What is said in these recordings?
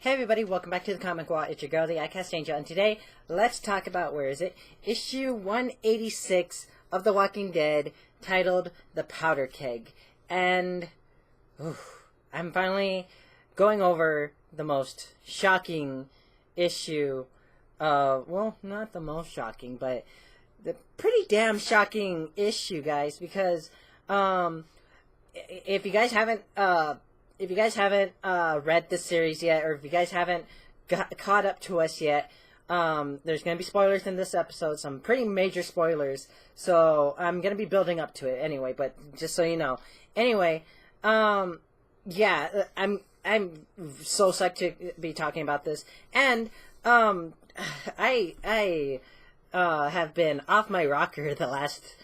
Hey everybody, welcome back to the Comic Wall. It's your girl, the Outcast Angel, and today, let's talk about, where is it? Issue 186 of The Walking Dead, titled The Powder Keg. And, I'm finally going over the most shocking issue, well, not the most shocking, but the pretty damn shocking issue, guys, because, if you guys haven't read the series yet, or if you guys haven't caught up to us yet, there's going to be spoilers in this episode, some pretty major spoilers, so I'm going to be building up to it anyway, but just so you know. Anyway, yeah, I'm so psyched to be talking about this, and, I have been off my rocker the last,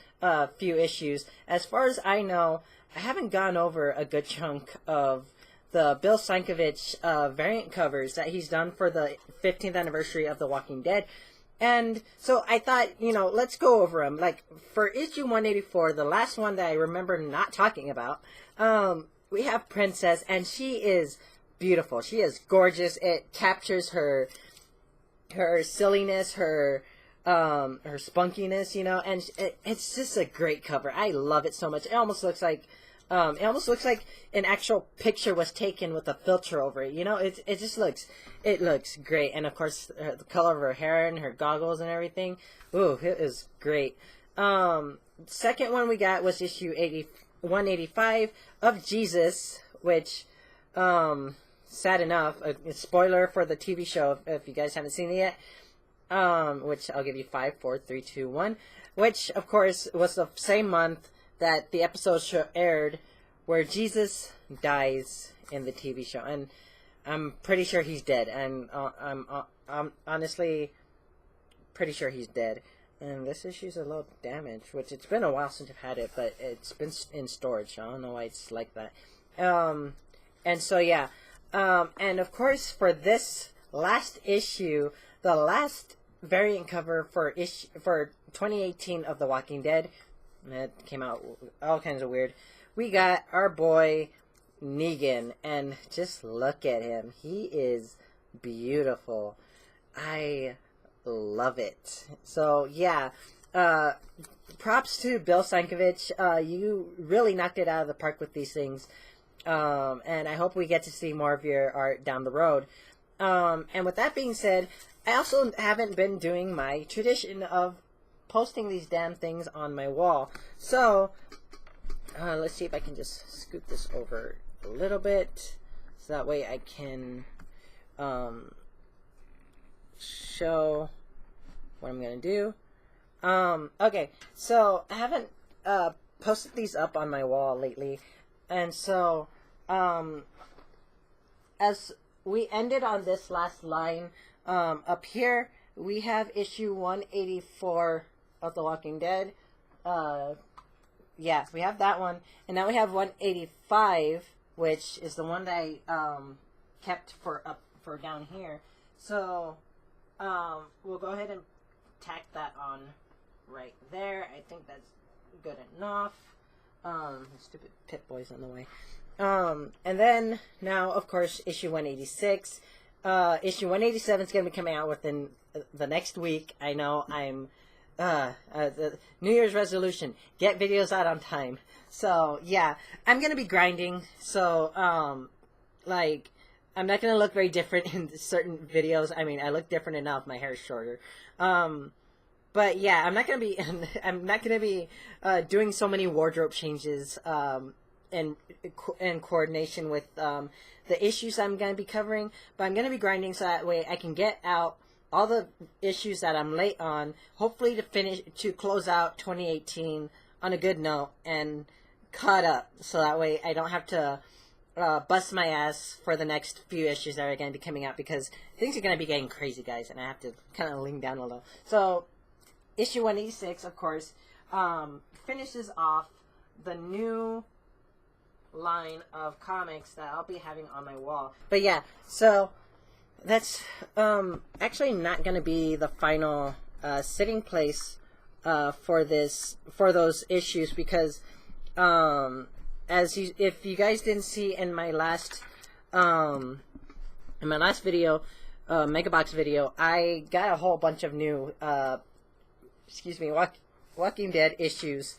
few issues. As far as I know, I haven't gone over a good chunk of the Bill Seinkiewicz variant covers that he's done for the 15th anniversary of The Walking Dead. And so I thought, let's go over them. Like, for issue 184, the last one that I remember not talking about, we have Princess, and she is beautiful. She is gorgeous. It captures her silliness, her spunkiness, and it's just a great cover. I love it so much. It almost looks like an actual picture was taken with a filter over it. It looks great. And of course, the color of her hair and her goggles and everything. Ooh, it is great. Second one we got was issue 185 of Jesus, which, sad enough, a spoiler for the TV show if you guys haven't seen it yet. Which I'll give you 5, 4, 3, 2, 1. Which, of course, was the same month that the episode aired where Jesus dies in the TV show. And I'm pretty sure he's dead. And I'm honestly pretty sure he's dead. And this issue's a little damaged, which it's been a while since I've had it, but it's been in storage. I don't know why it's like that. And so, yeah. And, of course, for this last issue, the last variant cover for 2018 of The Walking Dead, it came out all kinds of weird. We got our boy Negan, and just look at him. He is beautiful. I love it. So yeah, props to Bill Seinkiewicz. You really knocked it out of the park with these things, and I hope we get to see more of your art down the road. And with that being said, I also haven't been doing my tradition of posting these damn things on my wall. So, let's see if I can just scoot this over a little bit, so that way I can show what I'm going to do. Okay, so I haven't posted these up on my wall lately, and so, as we ended on this last line, up here, we have issue 184 of The Walking Dead. Yeah, we have that one. And now we have 185, which is the one that I kept for down here. So, we'll go ahead and tack that on right there. I think that's good enough. Stupid pit boys in the way. And then, now, of course, issue 186. Issue 187 is going to be coming out within the next week. I know I'm, the New Year's resolution, get videos out on time. So, yeah, I'm going to be grinding. So, I'm not going to look very different in certain videos. I mean, I look different enough. My hair is shorter. But yeah, I'm not going to be doing so many wardrobe changes, in coordination with, the issues I'm going to be covering, but I'm going to be grinding so that way I can get out all the issues that I'm late on, hopefully to close out 2018 on a good note and caught up, so that way I don't have to bust my ass for the next few issues that are going to be coming out, because things are going to be getting crazy, guys, and I have to kind of lean down a little. So, issue 186, of course, finishes off the new line of comics that I'll be having on my wall. But yeah, so that's actually not going to be the final sitting place for those issues, because if you guys didn't see in my last in my last video, Megabox video, I got a whole bunch of new, Walking Dead issues.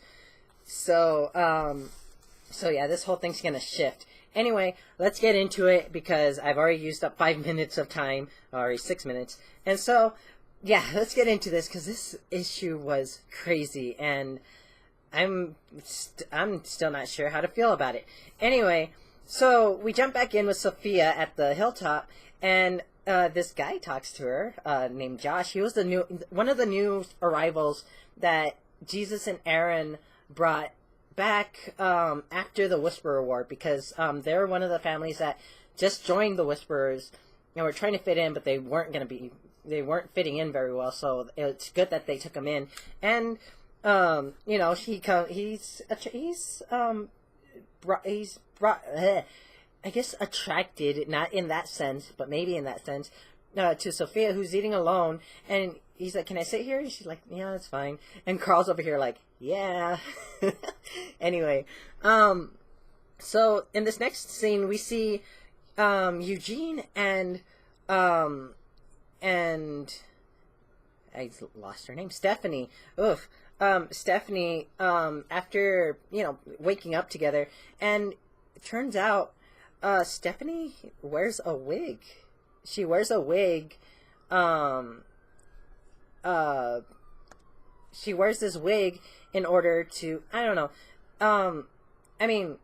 So, yeah, this whole thing's gonna shift. Anyway, let's get into it, because I've already used up 5 minutes of time, already 6 minutes. And so, yeah, let's get into this, because this issue was crazy, and I'm still not sure how to feel about it. Anyway, so we jump back in with Sophia at the hilltop, and this guy talks to her, named Josh. He was one of the new arrivals that Jesus and Aaron brought back after the Whisperer War, because they're one of the families that just joined the Whisperers and were trying to fit in, but they weren't fitting in very well. So it's good that they took him in, and you know, he's I guess attracted, not in that sense, but maybe in that sense, to Sophia, who's eating alone, and he's like, "Can I sit here?" And she's like, "Yeah, that's fine." And Carl's over here like, "Yeah." Anyway, so in this next scene, we see Eugene and I lost her name, Stephanie. Oof. Stephanie, after, you know, waking up together, and it turns out, Stephanie wears a wig. She wears a wig, she wears this wig in order to, I don't know, I mean,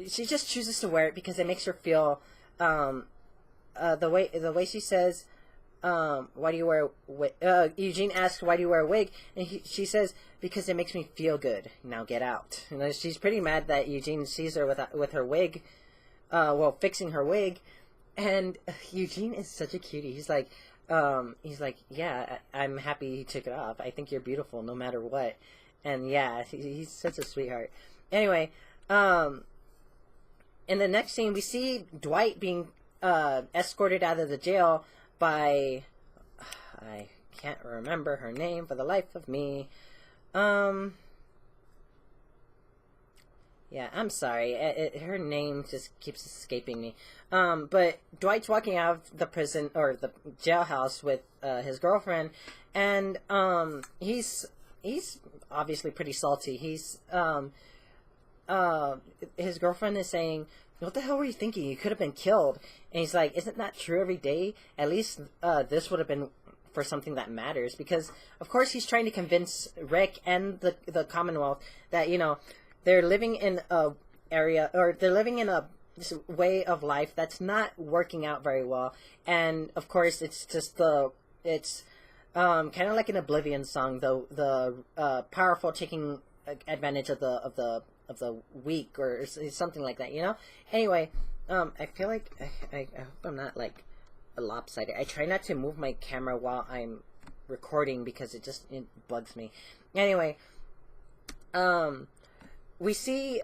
she just chooses to wear it because it makes her feel, the way she says, why do you wear a wig? Eugene asks, why do you wear a wig? And she says, because it makes me feel good. Now get out. You know, she's pretty mad that Eugene sees her with her wig, fixing her wig. And Eugene is such a cutie. He's like, yeah, I'm happy he took it off. I think you're beautiful no matter what. And yeah, he's such a sweetheart. Anyway, in the next scene, we see Dwight being escorted out of the jail by, I can't remember her name for the life of me. Yeah, I'm sorry. Her name just keeps escaping me. But Dwight's walking out of the prison, or the jailhouse, with his girlfriend, and he's obviously pretty salty. His girlfriend is saying, "What the hell were you thinking? You could have been killed." And he's like, "Isn't that true every day? At least this would have been for something that matters." Because, of course, he's trying to convince Rick and the Commonwealth that, you know, they're living in a area, or they're living in this way of life that's not working out very well. And, of course, it's just it's kind of like an Oblivion song, the powerful taking advantage of the weak, or something like that, you know? Anyway, I feel like I hope I'm not, like, lopsided. I try not to move my camera while I'm recording because it bugs me. Anyway, we see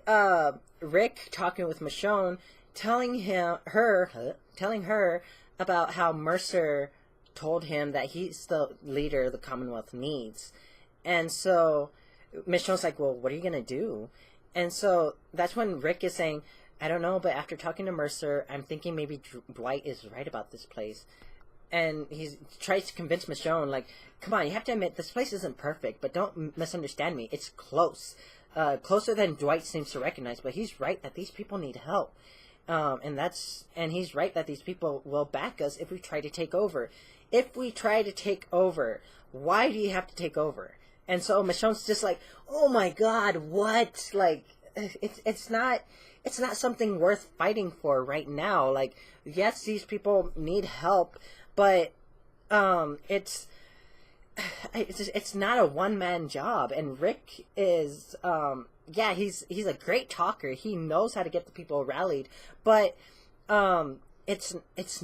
Rick talking with Michonne, telling her about how Mercer told him that he's the leader the Commonwealth needs. And so Michonne's like, "Well, what are you gonna do?" And so that's when Rick is saying, "I don't know, but after talking to Mercer, I'm thinking maybe Dwight is right about this place." And he tries to convince Michonne, like, "Come on, you have to admit, this place isn't perfect, but don't misunderstand me. It's close. Closer than Dwight seems to recognize, but he's right that these people need help. And he's right that these people will back us if we try to take over. If we try to take over, why do you have to take over?" And so Michonne's just like, "Oh my God, what?" Like, it's not something worth fighting for right now. Like, yes, these people need help, but it's not a one-man job. And Rick is yeah, he's a great talker. He knows how to get the people rallied, but it's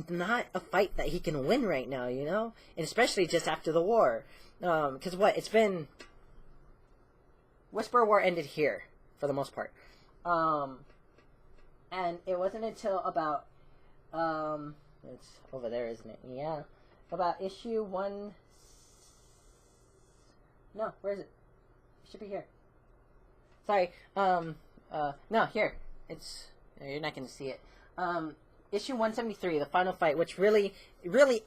not a fight that he can win right now, you know? And especially just after the war. Because it's been... Whisperer War ended here, for the most part. And it wasn't until about... it's over there, isn't it? Yeah. About issue 1... No, where is it? It should be here. Sorry. No, here. It's... You're not going to see it. Issue 173, the final fight, which really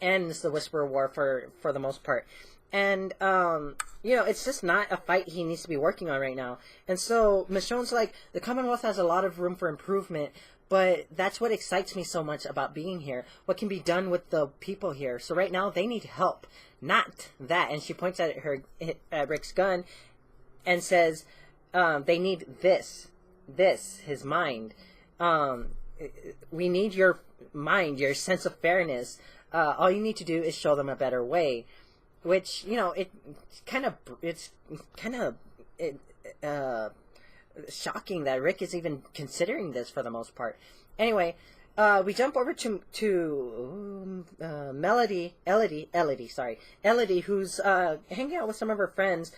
ends the Whisperer War for the most part. And, it's just not a fight he needs to be working on right now. And so Michonne's like, the Commonwealth has a lot of room for improvement, but that's what excites me so much about being here. What can be done with the people here? So right now, they need help, not that. And she points at Rick's gun and says, they need this, his mind. We need your mind, your sense of fairness. All you need to do is show them a better way. Which, it's kind of shocking that Rick is even considering this for the most part. Anyway, we jump over to Elodie, who's hanging out with some of her friends,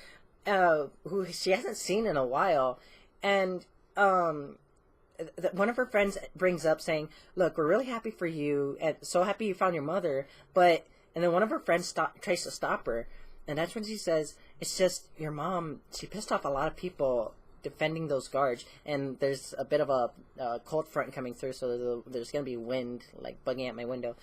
who she hasn't seen in a while, and one of her friends brings up saying, "Look, we're really happy for you, and so happy you found your mother, but." And then one of her friends tries to stop her, and that's when she says, "It's just your mom. She pissed off a lot of people defending those guards, and there's a bit of a cold front coming through, so there's gonna be wind like bugging at my window,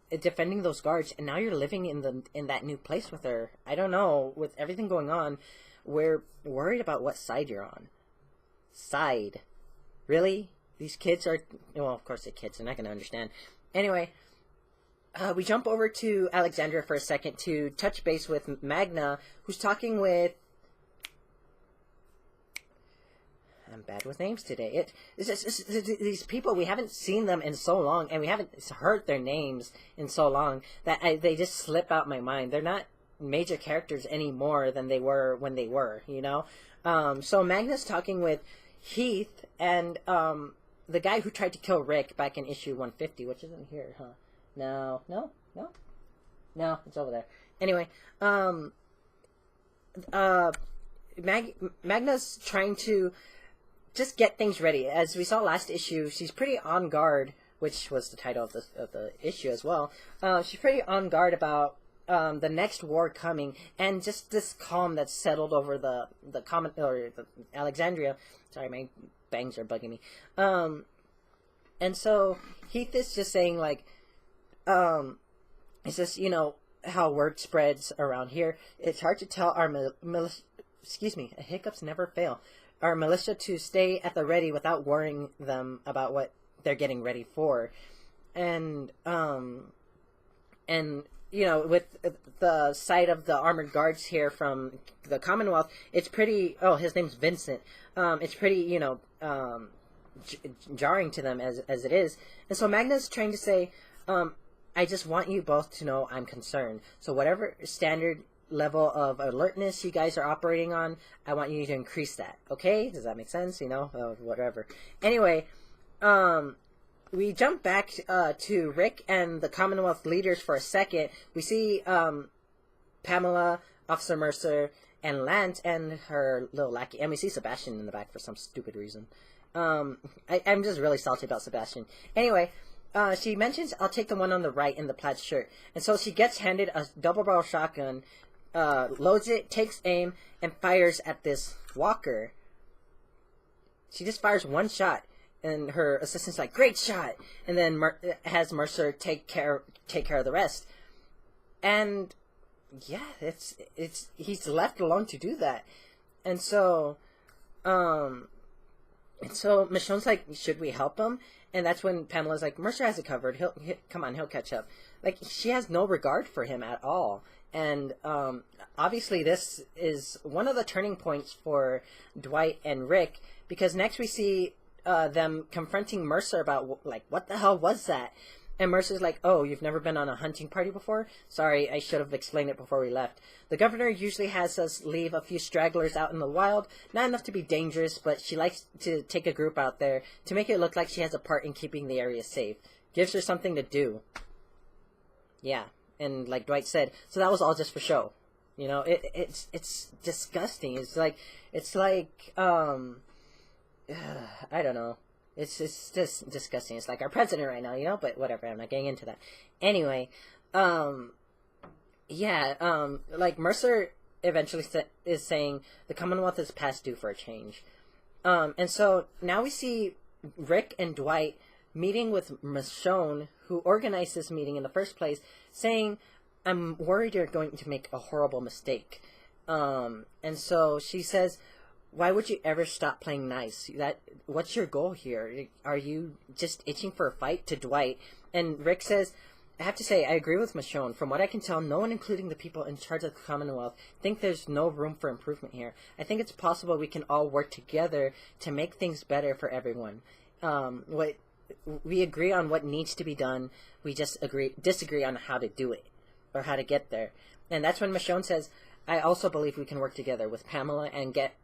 defending those guards. And now you're living in that new place with her. I don't know. With everything going on, we're worried about what side you're on. Side, really? These kids are well, of course they're kids. They're not gonna understand. Anyway." We jump over to Alexandria for a second to touch base with Magna, who's talking with... I'm bad with names today. It's these people, we haven't seen them in so long, and we haven't heard their names in so long, that they just slip out my mind. They're not major characters any more than they were when they were, So Magna's talking with Heath and the guy who tried to kill Rick back in issue 150, which isn't here, huh? No, it's over there. Anyway, Magna's trying to just get things ready. As we saw last issue, she's pretty on guard, which was the title of the issue as well. She's pretty on guard about the next war coming, and just this calm that's settled over the Alexandria. Sorry, my bangs are bugging me. And so Heath is just saying like. It's just, how word spreads around here. It's hard to tell our hiccups never fail. Our militia to stay at the ready without worrying them about what they're getting ready for. And with the sight of the armored guards here from the Commonwealth, it's pretty, his name's Vincent. It's pretty, jarring to them as it is. And so Magna's trying to say, I just want you both to know I'm concerned. So whatever standard level of alertness you guys are operating on, I want you to increase that. Okay? Does that make sense? Whatever. Anyway, we jump back to Rick and the Commonwealth leaders for a second. We see Pamela, Officer Mercer, and Lance and her little lackey. And we see Sebastian in the back for some stupid reason. I'm just really salty about Sebastian. Anyway... she mentions, I'll take the one on the right in the plaid shirt. And so she gets handed a double-barrel shotgun, loads it, takes aim, and fires at this walker. She just fires one shot, and her assistant's like, "Great shot!" And then has Mercer take care of the rest. And yeah, he's left alone to do that. And so Michonne's like, "Should we help him?" And that's when Pamela's like, "Mercer has it covered. He'll catch up." Like, she has no regard for him at all. And obviously this is one of the turning points for Dwight and Rick, because next we see them confronting Mercer about, like, what the hell was that? And Mercer's like, "Oh, you've never been on a hunting party before? Sorry, I should have explained it before we left. The governor usually has us leave a few stragglers out in the wild, not enough to be dangerous, but she likes to take a group out there to make it look like she has a part in keeping the area safe. Gives her something to do." Yeah, and like Dwight said, so that was all just for show. It's disgusting. It's like I don't know. It's just disgusting. It's like our president right now, but whatever. I'm not getting into that. Anyway, like Mercer eventually is saying the Commonwealth is past due for a change. And so now we see Rick and Dwight meeting with Michonne, who organized this meeting in the first place, saying, I'm worried you're going to make a horrible mistake. And so she says, why would you ever stop playing nice? What's your goal here? Are you just itching for a fight? To Dwight. And Rick says, I have to say, I agree with Michonne. From what I can tell, no one, including the people in charge of the Commonwealth, think there's no room for improvement here. I think it's possible we can all work together to make things better for everyone. We agree on what needs to be done. We just disagree on how to do it, or how to get there. And that's when Michonne says, I also believe we can work together with Pamela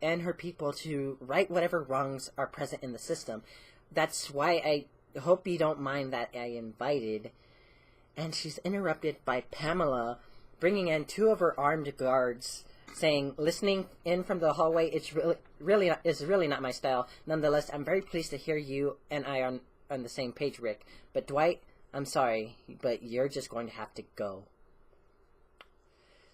and her people to right whatever wrongs are present in the system. That's why I hope you don't mind that I invited. And she's interrupted by Pamela bringing in 2 of her armed guards, saying, listening in from the hallway, it's really not my style. Nonetheless, I'm very pleased to hear you and I on the same page, Rick. But Dwight, I'm sorry, but you're just going to have to go.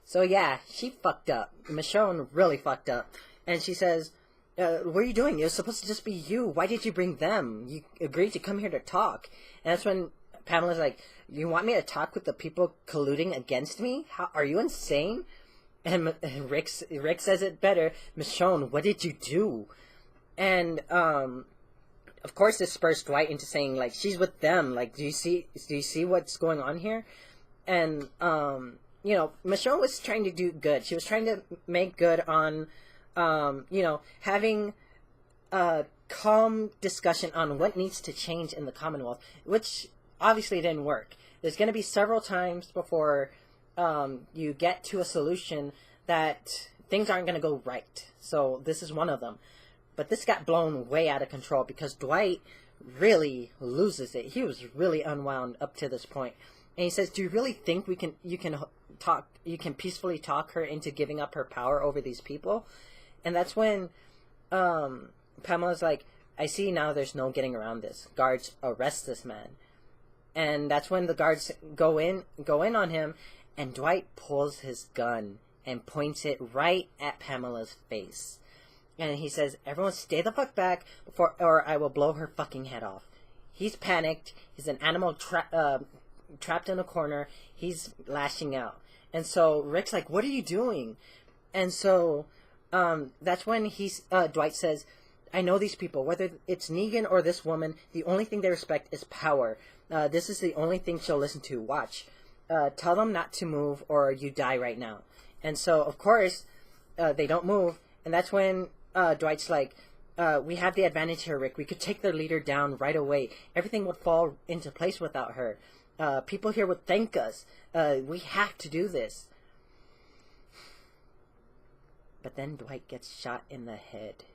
So yeah, she fucked up. Michonne really fucked up. And she says, what are you doing? It was supposed to just be you. Why did you bring them? You agreed to come here to talk. And that's when Pamela's like, you want me to talk with the people colluding against me? Are you insane? And Rick says it better. Michonne, what did you do? And of course this spurs Dwight into saying, like, she's with them. Like, do you see what's going on here? And you know, Michonne was trying to do good. She was trying to make good on you know, having a calm discussion on what needs to change in the Commonwealth, which obviously didn't work. There's going to be several times before you get to a solution that things aren't going to go right. So this is one of them. But this got blown way out of control because Dwight really loses it. He was really unwound up to this point. And he says, do you really think you can peacefully talk her into giving up her power over these people? And that's when Pamela's like, I see now there's no getting around this. Guards, arrest this man. And that's when the guards go in on him, and Dwight pulls his gun and points it right at Pamela's face. And he says, everyone stay the fuck back or I will blow her fucking head off. He's panicked. He's an animal trapped in a corner. He's lashing out. And so Rick's like, what are you doing? And so that's when Dwight says, I know these people, whether it's Negan or this woman, the only thing they respect is power. This is the only thing she'll listen to. Watch. Tell them not to move or you die right now. And so, of course, they don't move. And that's when Dwight's like, we have the advantage here, Rick. We could take their leader down right away. Everything would fall into place without her. People here would thank us. We have to do this. But then Dwight gets shot in the head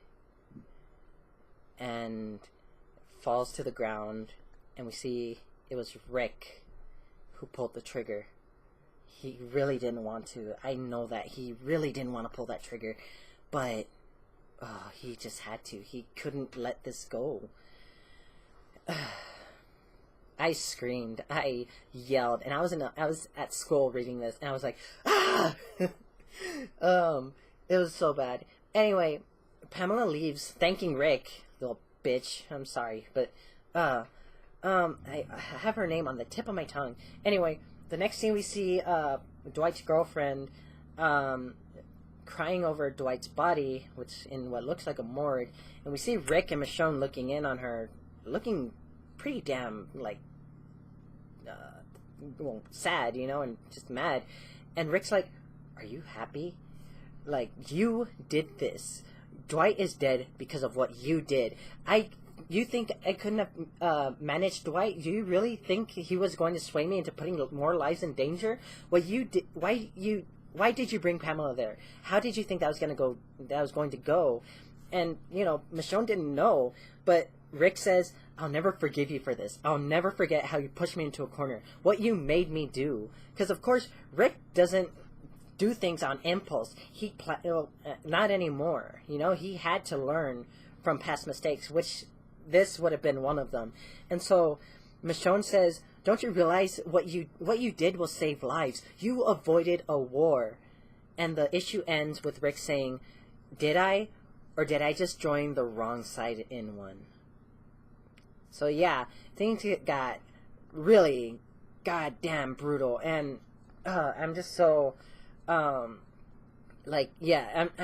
and falls to the ground, and we see it was Rick who pulled the trigger. He really didn't want to. I know that. He really didn't want to pull that trigger, but he just had to. He couldn't let this go. I screamed. I yelled, and I was at school reading this, and I was like, ah! It was so bad. Anyway, Pamela leaves, thanking Rick, little bitch. I'm sorry, but I have her name on the tip of my tongue. Anyway, the next scene we see Dwight's girlfriend crying over Dwight's body, which in what looks like a morgue, and we see Rick and Michonne looking in on her, looking pretty damn like sad, you know, and just mad. And Rick's like, "Are you happy? Like, you did this. Dwight is dead because of what you did. You think I couldn't have managed Dwight? Do you really think he was going to sway me into putting more lives in danger? What you did? Why did you bring Pamela there? How did you think that was going to go? And you know, Michonne didn't know, but Rick says, "I'll never forgive you for this. I'll never forget how you pushed me into a corner. What you made me do." Because of course, Rick doesn't do things on impulse. Not anymore. You know, he had to learn from past mistakes, which this would have been one of them. And so Michonne says, "Don't you realize what you did will save lives? You avoided a war." And the issue ends with Rick saying, "Did I? Or did I just join the wrong side in one?" So yeah, things got really goddamn brutal, and I'm just so I'm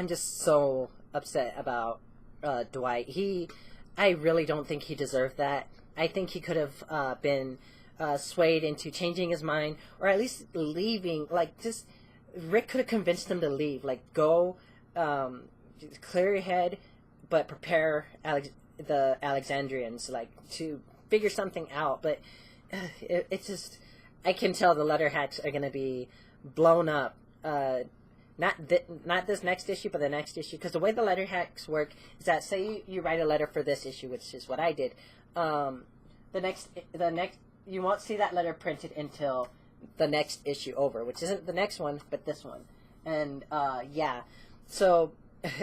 just so upset about Dwight. I really don't think he deserved that. I think he could have been swayed into changing his mind, or at least leaving. Like, just Rick could have convinced him to leave. Like, go, clear your head, but prepare the Alexandrians, like, to figure something out. But it's just, I can tell the letter hacks are gonna be blown up. Not this next issue, but the next issue. Because the way the letter hacks work is that, say you write a letter for this issue, which is what I did. The next you won't see that letter printed until the next issue over, which isn't the next one, but this one. And yeah, so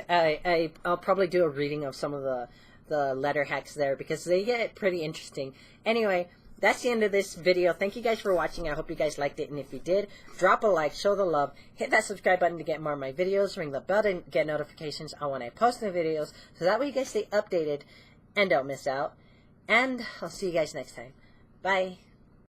I'll probably do a reading of some of the letter hacks there, because they get pretty interesting. Anyway, that's the end of this video. Thank you guys for watching. I hope you guys liked it, and if you did, drop a like, show the love, hit that subscribe button to get more of my videos, ring the bell to get notifications on when I post new videos, so that way you guys stay updated and don't miss out. And I'll see you guys next time. Bye.